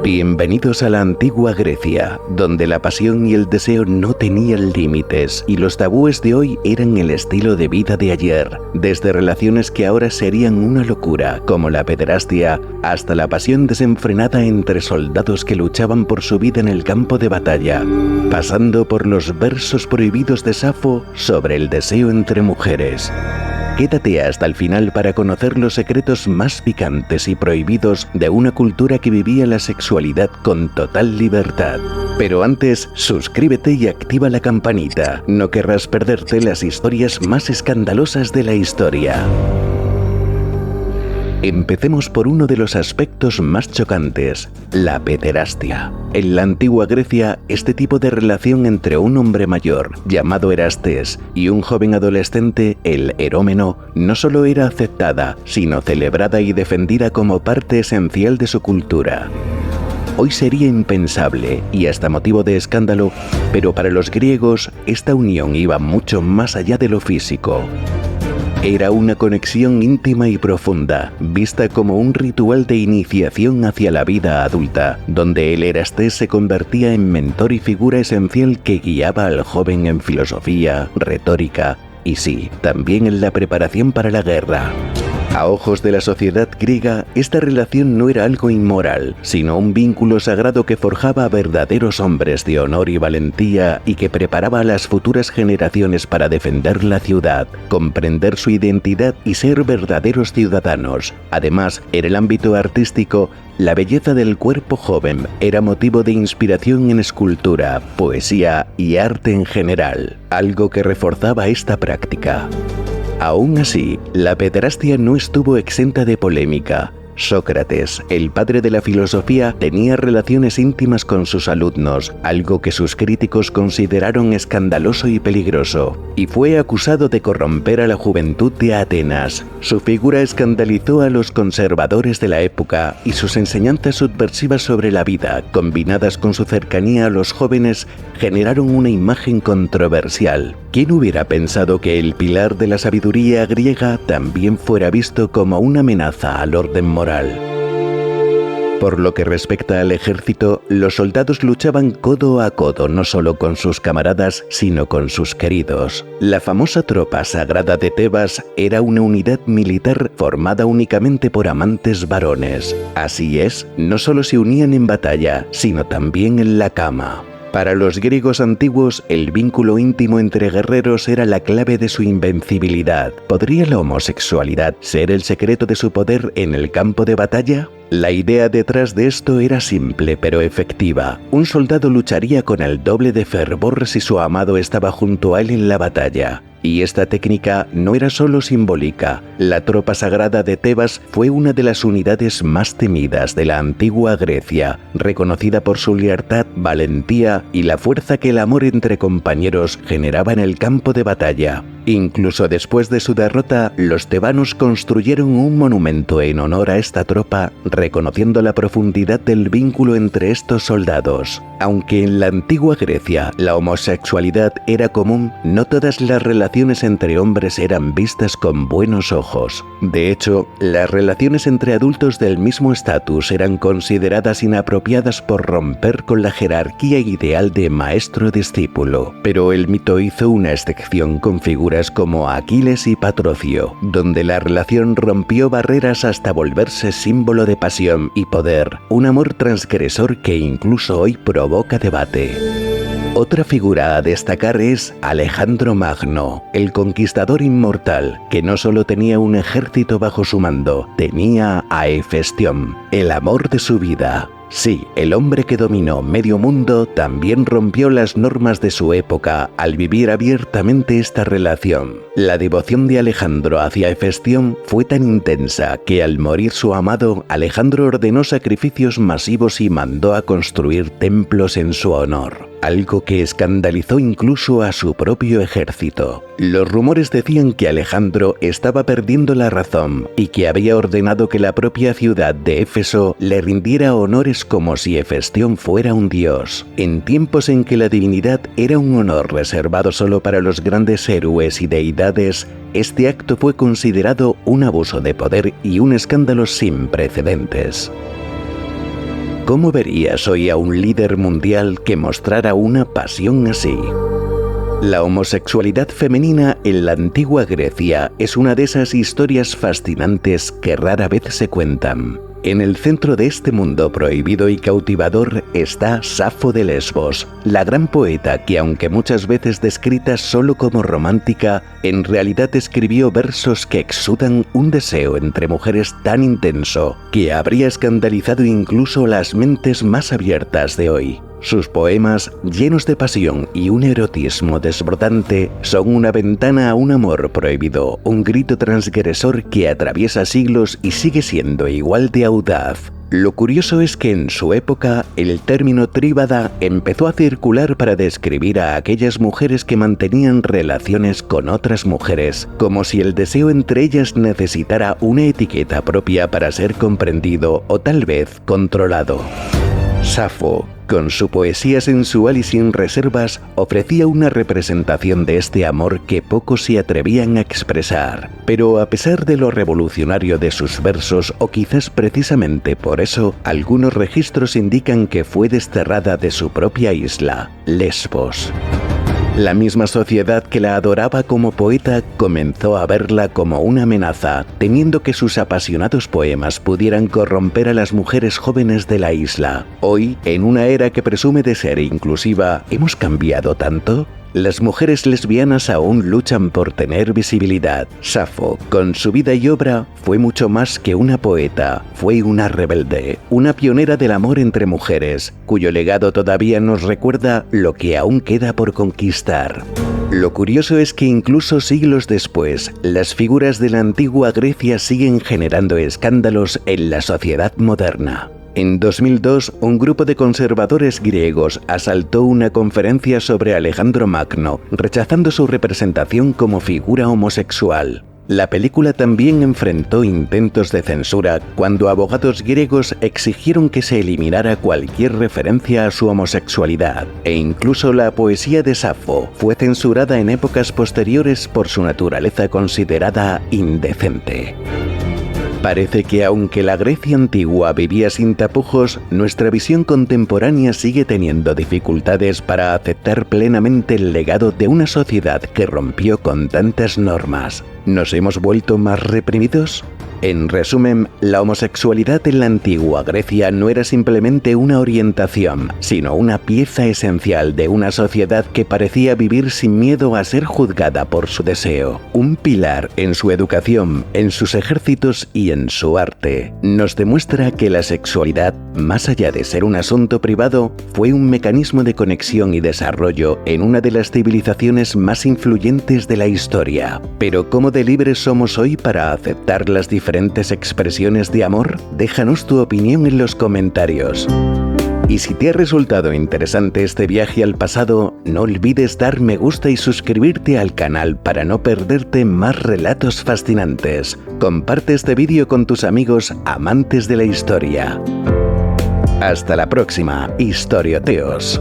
Bienvenidos a la antigua Grecia, donde la pasión y el deseo no tenían límites y los tabúes de hoy eran el estilo de vida de ayer, desde relaciones que ahora serían una locura, como la pederastia, hasta la pasión desenfrenada entre soldados que luchaban por su vida en el campo de batalla, pasando por los versos prohibidos de Safo sobre el deseo entre mujeres. Quédate hasta el final para conocer los secretos más picantes y prohibidos de una cultura que vivía la sexualidad con total libertad. Pero antes, suscríbete y activa la campanita. No querrás perderte las historias más escandalosas de la historia. Empecemos por uno de los aspectos más chocantes, la pederastia. En la antigua Grecia, este tipo de relación entre un hombre mayor, llamado Erastes, y un joven adolescente, el Erómeno, no solo era aceptada, sino celebrada y defendida como parte esencial de su cultura. Hoy sería impensable y hasta motivo de escándalo, pero para los griegos esta unión iba mucho más allá de lo físico. Era una conexión íntima y profunda, vista como un ritual de iniciación hacia la vida adulta, donde el Erastés se convertía en mentor y figura esencial que guiaba al joven en filosofía, retórica y sí, también en la preparación para la guerra. A ojos de la sociedad griega, esta relación no era algo inmoral, sino un vínculo sagrado que forjaba a verdaderos hombres de honor y valentía y que preparaba a las futuras generaciones para defender la ciudad, comprender su identidad y ser verdaderos ciudadanos. Además, en el ámbito artístico, la belleza del cuerpo joven era motivo de inspiración en escultura, poesía y arte en general, algo que reforzaba esta práctica. Aún así, la pederastia no estuvo exenta de polémica. Sócrates, el padre de la filosofía, tenía relaciones íntimas con sus alumnos, algo que sus críticos consideraron escandaloso y peligroso, y fue acusado de corromper a la juventud de Atenas. Su figura escandalizó a los conservadores de la época y sus enseñanzas subversivas sobre la vida, combinadas con su cercanía a los jóvenes, generaron una imagen controversial. ¿Quién hubiera pensado que el pilar de la sabiduría griega también fuera visto como una amenaza al orden moral? Por lo que respecta al ejército, los soldados luchaban codo a codo no solo con sus camaradas, sino con sus queridos. La famosa tropa sagrada de Tebas era una unidad militar formada únicamente por amantes varones. Así es, no solo se unían en batalla, sino también en la cama. Para los griegos antiguos, el vínculo íntimo entre guerreros era la clave de su invencibilidad. ¿Podría la homosexualidad ser el secreto de su poder en el campo de batalla? La idea detrás de esto era simple pero efectiva. Un soldado lucharía con el doble de fervor si su amado estaba junto a él en la batalla. Y esta técnica no era solo simbólica. La tropa sagrada de Tebas fue una de las unidades más temidas de la antigua Grecia, reconocida por su lealtad, valentía y la fuerza que el amor entre compañeros generaba en el campo de batalla. Incluso después de su derrota, los tebanos construyeron un monumento en honor a esta tropa, reconociendo la profundidad del vínculo entre estos soldados. Aunque en la antigua Grecia la homosexualidad era común, no todas las relaciones entre hombres eran vistas con buenos ojos. De hecho, las relaciones entre adultos del mismo estatus eran consideradas inapropiadas por romper con la jerarquía ideal de maestro-discípulo. Pero el mito hizo una excepción con figuras como Aquiles y Patrocio, donde la relación rompió barreras hasta volverse símbolo de pasión y poder, un amor transgresor que incluso hoy provoca debate. Otra figura a destacar es Alejandro Magno, el conquistador inmortal, que no solo tenía un ejército bajo su mando, tenía a Hefestión, el amor de su vida. Sí, el hombre que dominó medio mundo también rompió las normas de su época al vivir abiertamente esta relación. La devoción de Alejandro hacia Hefestión fue tan intensa que al morir su amado, Alejandro ordenó sacrificios masivos y mandó a construir templos en su honor, algo que escandalizó incluso a su propio ejército. Los rumores decían que Alejandro estaba perdiendo la razón y que había ordenado que la propia ciudad de Éfeso le rindiera honores como si Hefestión fuera un dios. En tiempos en que la divinidad era un honor reservado solo para los grandes héroes y deidades, este acto fue considerado un abuso de poder y un escándalo sin precedentes. ¿Cómo verías hoy a un líder mundial que mostrara una pasión así? La homosexualidad femenina en la antigua Grecia es una de esas historias fascinantes que rara vez se cuentan. En el centro de este mundo prohibido y cautivador está Safo de Lesbos, la gran poeta que, aunque muchas veces descrita solo como romántica, en realidad escribió versos que exudan un deseo entre mujeres tan intenso que habría escandalizado incluso las mentes más abiertas de hoy. Sus poemas, llenos de pasión y un erotismo desbordante, son una ventana a un amor prohibido, un grito transgresor que atraviesa siglos y sigue siendo igual de audaz. Lo curioso es que en su época el término tríbada empezó a circular para describir a aquellas mujeres que mantenían relaciones con otras mujeres, como si el deseo entre ellas necesitara una etiqueta propia para ser comprendido o tal vez controlado. Safo, con su poesía sensual y sin reservas, ofrecía una representación de este amor que pocos se atrevían a expresar. Pero a pesar de lo revolucionario de sus versos, o quizás precisamente por eso, algunos registros indican que fue desterrada de su propia isla, Lesbos. La misma sociedad que la adoraba como poeta comenzó a verla como una amenaza, temiendo que sus apasionados poemas pudieran corromper a las mujeres jóvenes de la isla. Hoy, en una era que presume de ser inclusiva, ¿hemos cambiado tanto? Las mujeres lesbianas aún luchan por tener visibilidad. Safo, con su vida y obra, fue mucho más que una poeta. Fue una rebelde, una pionera del amor entre mujeres, cuyo legado todavía nos recuerda lo que aún queda por conquistar. Lo curioso es que incluso siglos después, las figuras de la antigua Grecia siguen generando escándalos en la sociedad moderna. En 2002, un grupo de conservadores griegos asaltó una conferencia sobre Alejandro Magno, rechazando su representación como figura homosexual. La película también enfrentó intentos de censura cuando abogados griegos exigieron que se eliminara cualquier referencia a su homosexualidad, e incluso la poesía de Safo fue censurada en épocas posteriores por su naturaleza considerada indecente. Parece que aunque la Grecia antigua vivía sin tapujos, nuestra visión contemporánea sigue teniendo dificultades para aceptar plenamente el legado de una sociedad que rompió con tantas normas. ¿Nos hemos vuelto más reprimidos? En resumen, la homosexualidad en la antigua Grecia no era simplemente una orientación, sino una pieza esencial de una sociedad que parecía vivir sin miedo a ser juzgada por su deseo. Un pilar en su educación, en sus ejércitos y en su arte. Nos demuestra que la sexualidad, más allá de ser un asunto privado, fue un mecanismo de conexión y desarrollo en una de las civilizaciones más influyentes de la historia. Pero ¿cómo de libres somos hoy para aceptar las diferentes expresiones de amor? Déjanos tu opinión en los comentarios. Y si te ha resultado interesante este viaje al pasado, no olvides dar me gusta y suscribirte al canal para no perderte más relatos fascinantes. Comparte este vídeo con tus amigos amantes de la historia. Hasta la próxima, historioteos.